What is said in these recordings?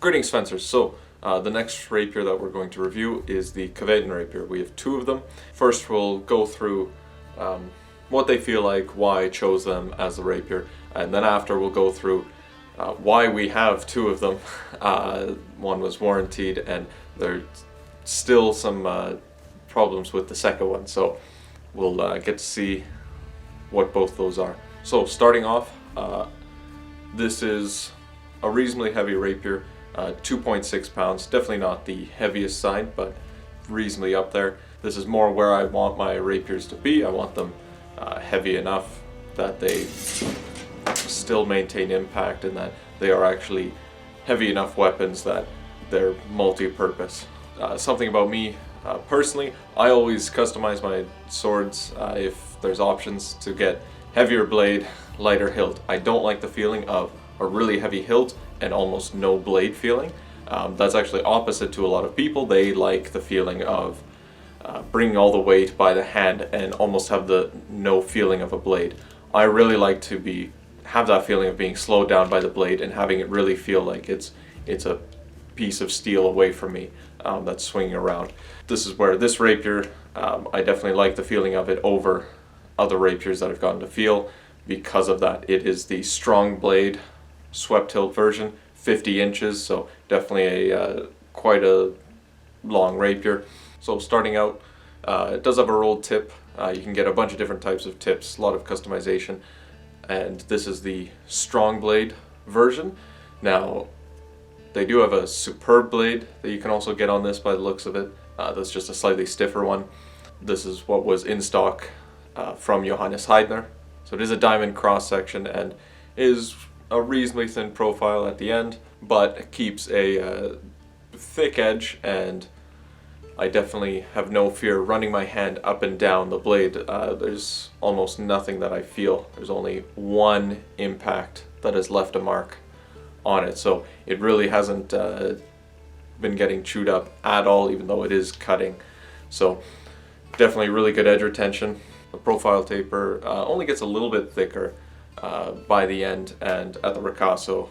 Greetings, fencers. So the next rapier that we're going to review is the Kvetun Rapier. We have two of them. First we'll go through what they feel like, why I chose them as the rapier, and then after we'll go through why we have two of them. One was warranted and there's still some problems with the second one, so we'll get to see what both those are. So starting off, this is a reasonably heavy rapier, 2.6 pounds, definitely not the heaviest side, but reasonably up there. This is more where I want my rapiers to be. I want them heavy enough that they still maintain impact and that they are actually heavy enough weapons that they're multi-purpose. Something about me personally, I always customize my swords if there's options to get heavier blade, lighter hilt. I don't like the feeling of a really heavy hilt and almost no blade feeling. That's actually opposite to a lot of people. They like the feeling of bringing all the weight by the hand and almost have the no feeling of a blade. I really like to have that feeling of being slowed down by the blade and having it really feel like it's a piece of steel away from me that's swinging around. This is where this rapier, I definitely like the feeling of it over other rapiers that I've gotten to feel because of that. It is the strong blade swept hilt version, 50 inches, so definitely quite a long rapier. So starting out, it does have a rolled tip. You can get a bunch of different types of tips, a lot of customization, and this is the strong blade version. Now they do have a superb blade that you can also get on this by the looks of it. That's just a slightly stiffer one. This is what was in stock from Johannes Heidner. So it is a diamond cross section and is a reasonably thin profile at the end, but keeps a thick edge, and I definitely have no fear running my hand up and down the blade. There's almost nothing that I feel. There's only one impact that has left a mark on it, so it really hasn't been getting chewed up at all, even though it is cutting. So definitely really good edge retention. The profile taper only gets a little bit thicker by the end, and at the ricasso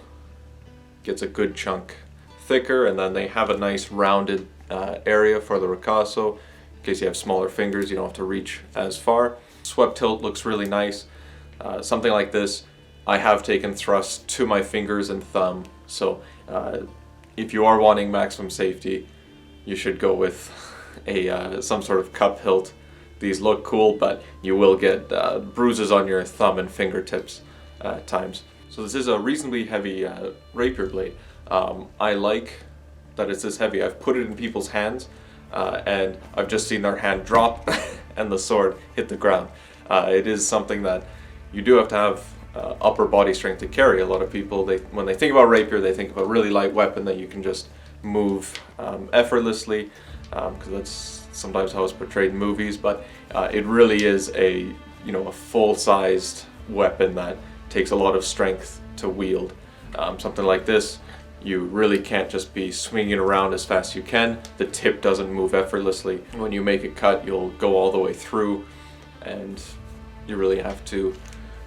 gets a good chunk thicker, and then they have a nice rounded area for the ricasso in case you have smaller fingers. You don't have to reach as far. Swept hilt looks really nice. Something like this I have taken thrust to my fingers and thumb, so if you are wanting maximum safety, you should go with some sort of cup hilt. These look cool, but you will get bruises on your thumb and fingertips at times. So this is a reasonably heavy rapier blade. I like that it's this heavy. I've put it in people's hands and I've just seen their hand drop and the sword hit the ground. It is something that you do have to have upper body strength to carry. A lot of people, when they think about rapier, they think of a really light weapon that you can just move effortlessly, because that's sometimes how it's portrayed in movies, but it really is a full-sized weapon that takes a lot of strength to wield. Something like this, you really can't just be swinging around as fast as you can. The tip doesn't move effortlessly. When you make a cut, you'll go all the way through, and you really have to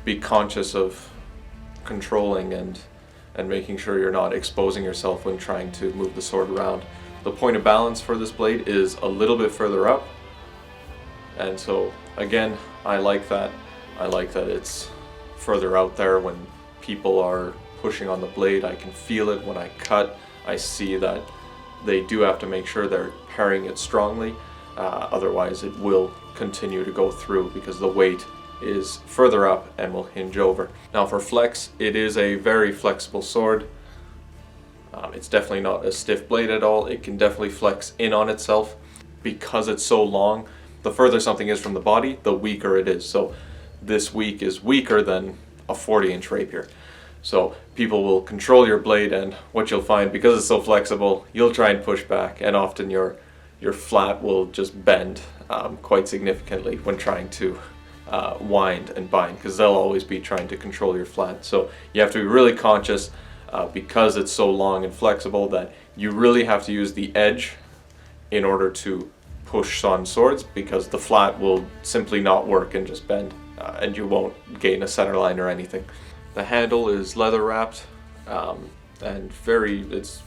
be conscious of controlling and making sure you're not exposing yourself when trying to move the sword around. The point of balance for this blade is a little bit further up, and so again, I like that it's further out there. When people are pushing on the blade, I can feel it. When I cut, I see that they do have to make sure they're parrying it strongly, otherwise it will continue to go through because the weight is further up and will hinge over. Now for flex, it is a very flexible sword. It's definitely not a stiff blade at all. It can definitely flex in on itself because it's so long. The further something is from the body, the weaker it is. So this weak is weaker than a 40-inch rapier. So people will control your blade, and what you'll find, because it's so flexible, you'll try and push back, and often your flat will just bend quite significantly when trying to wind and bind, because they'll always be trying to control your flat. So you have to be really conscious because it's so long and flexible that you really have to use the edge in order to push on swords, because the flat will simply not work and just bend, and you won't gain a center line or anything. The handle is leather wrapped and it's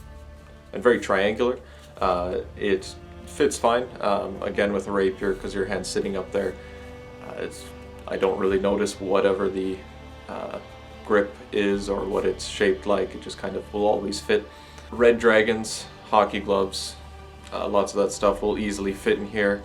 and very triangular. It fits fine, again with a rapier, because your hand's sitting up there. I don't really notice whatever the grip is or what it's shaped like. It just kind of will always fit. Red dragons, hockey gloves, lots of that stuff will easily fit in here.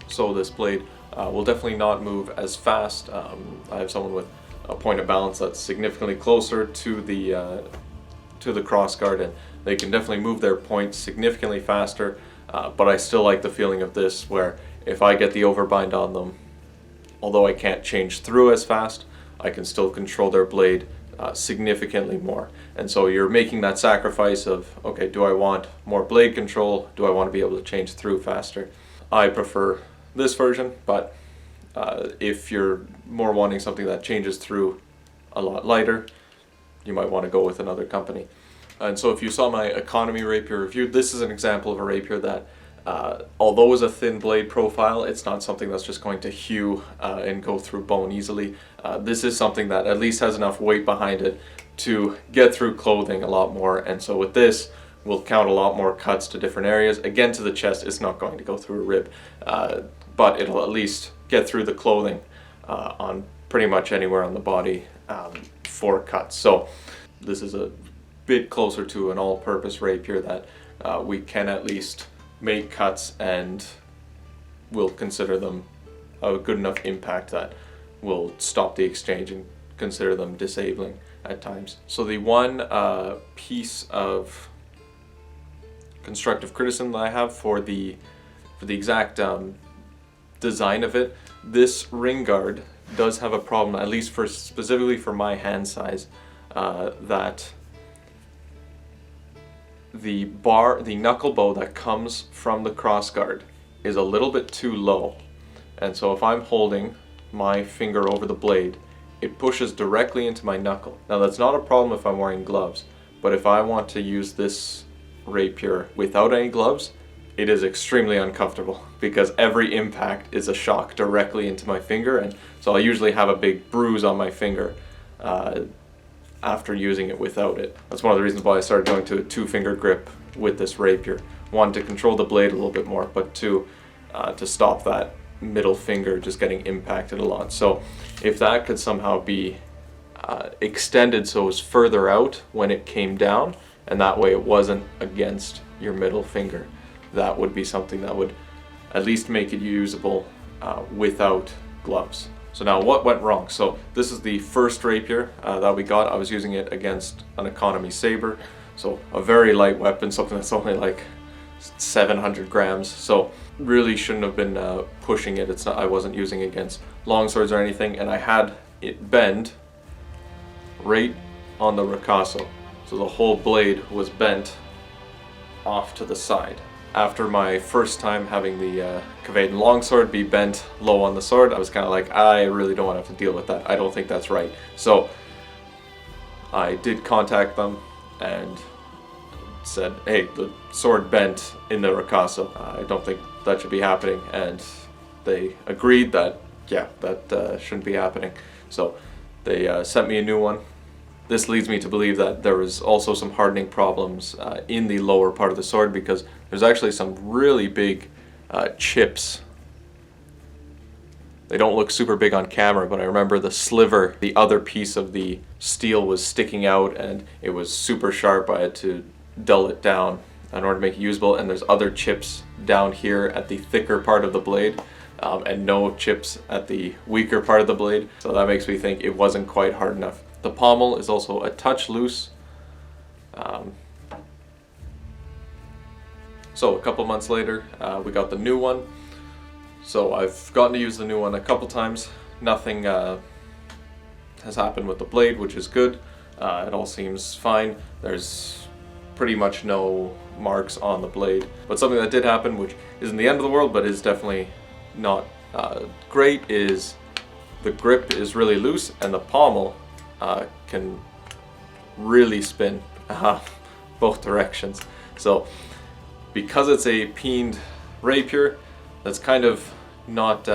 So this blade will definitely not move as fast. I have someone with a point of balance that's significantly closer to the cross guard, and they can definitely move their point significantly faster. But I still like the feeling of this, where if I get the overbind on them, although I can't change through as fast, I can still control their blade significantly more. And so you're making that sacrifice of, okay, do I want more blade control? Do I want to be able to change through faster? I prefer this version, but if you're more wanting something that changes through a lot lighter, you might want to go with another company. And so if you saw my economy rapier review, this is an example of a rapier that, although it's a thin blade profile, it's not something that's just going to hew and go through bone easily. This is something that at least has enough weight behind it to get through clothing a lot more. And so with this, we'll count a lot more cuts to different areas. Again, to the chest, it's not going to go through a rib, but it'll at least get through the clothing on pretty much anywhere on the body for cuts. So this is a bit closer to an all-purpose rapier that we can at least make cuts, and we'll consider them a good enough impact that will stop the exchange and consider them disabling at times. So the one piece of constructive criticism that I have for the exact design of it, this ring guard does have a problem, at least specifically for my hand size, that the knuckle bow that comes from the cross guard is a little bit too low. And so if I'm holding my finger over the blade, it pushes directly into my knuckle. Now that's not a problem if I'm wearing gloves, but if I want to use this rapier without any gloves, it is extremely uncomfortable, because every impact is a shock directly into my finger, and so I usually have a big bruise on my finger after using it without it. That's one of the reasons why I started going to a 2-finger grip with this rapier. One, to control the blade a little bit more, but two, to stop that middle finger just getting impacted a lot. So if that could somehow be extended so it was further out when it came down, and that way it wasn't against your middle finger, that would be something that would at least make it usable without gloves. So now what went wrong? So this is the first rapier that we got. I was using it against an economy saber, so a very light weapon, something that's only like 700 grams. So really shouldn't have been pushing it. I wasn't using it against long swords or anything, and I had it bend right on the ricasso. So the whole blade was bent off to the side. After my first time having the Kvetun longsword be bent low on the sword, I was kind of like, I really don't want to have to deal with that. I don't think that's right. So I did contact them and said, hey, the sword bent in the ricasso. I don't think that should be happening. And they agreed that, yeah, that shouldn't be happening. So they sent me a new one. This leads me to believe that there was also some hardening problems in the lower part of the sword, because there's actually some really big chips. They don't look super big on camera, but I remember the sliver, the other piece of the steel was sticking out, and it was super sharp. I had to dull it down in order to make it usable, and there's other chips down here at the thicker part of the blade, and no chips at the weaker part of the blade. So that makes me think it wasn't quite hard enough. The pommel is also a touch loose. So a couple months later, we got the new one. So I've gotten to use the new one a couple times. Nothing has happened with the blade, which is good. It all seems fine. There's pretty much no marks on the blade. But something that did happen, which isn't the end of the world, but is definitely not great, is the grip is really loose, and the pommel can really spin both directions. So because it's a peened rapier, that's kind of not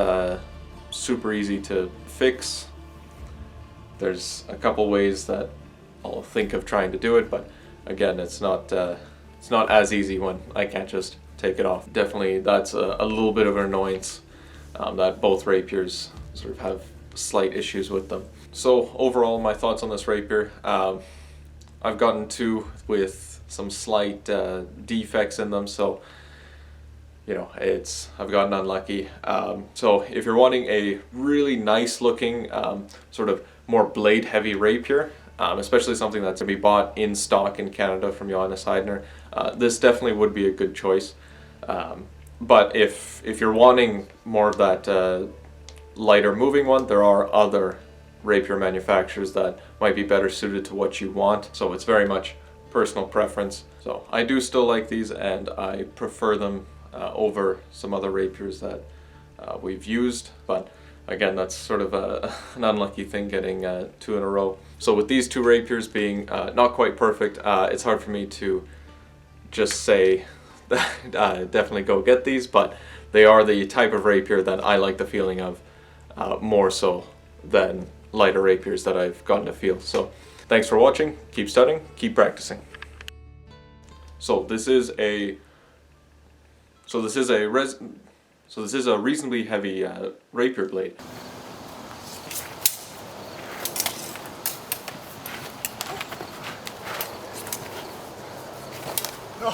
super easy to fix. There's a couple ways that I'll think of trying to do it, but again, it's not it's not as easy when I can't just take it off. Definitely that's a little bit of an annoyance that both rapiers sort of have slight issues with them. So overall, my thoughts on this rapier, I've gotten two with some slight defects in them, so you know, I've gotten unlucky. So if you're wanting a really nice looking, sort of more blade heavy rapier, especially something that's to be bought in stock in Canada from Johannes Heidner, this definitely would be a good choice. But if you're wanting more of that lighter moving one, there are other rapier manufacturers that might be better suited to what you want. So it's very much personal preference. So I do still like these, and I prefer them over some other rapiers that we've used, but again, that's sort of an unlucky thing getting two in a row. So with these two rapiers being not quite perfect, it's hard for me to just say definitely go get these, but they are the type of rapier that I like the feeling of more so than lighter rapiers that I've gotten to feel. So thanks for watching, keep studying, keep practicing. So this is a reasonably heavy rapier blade. No.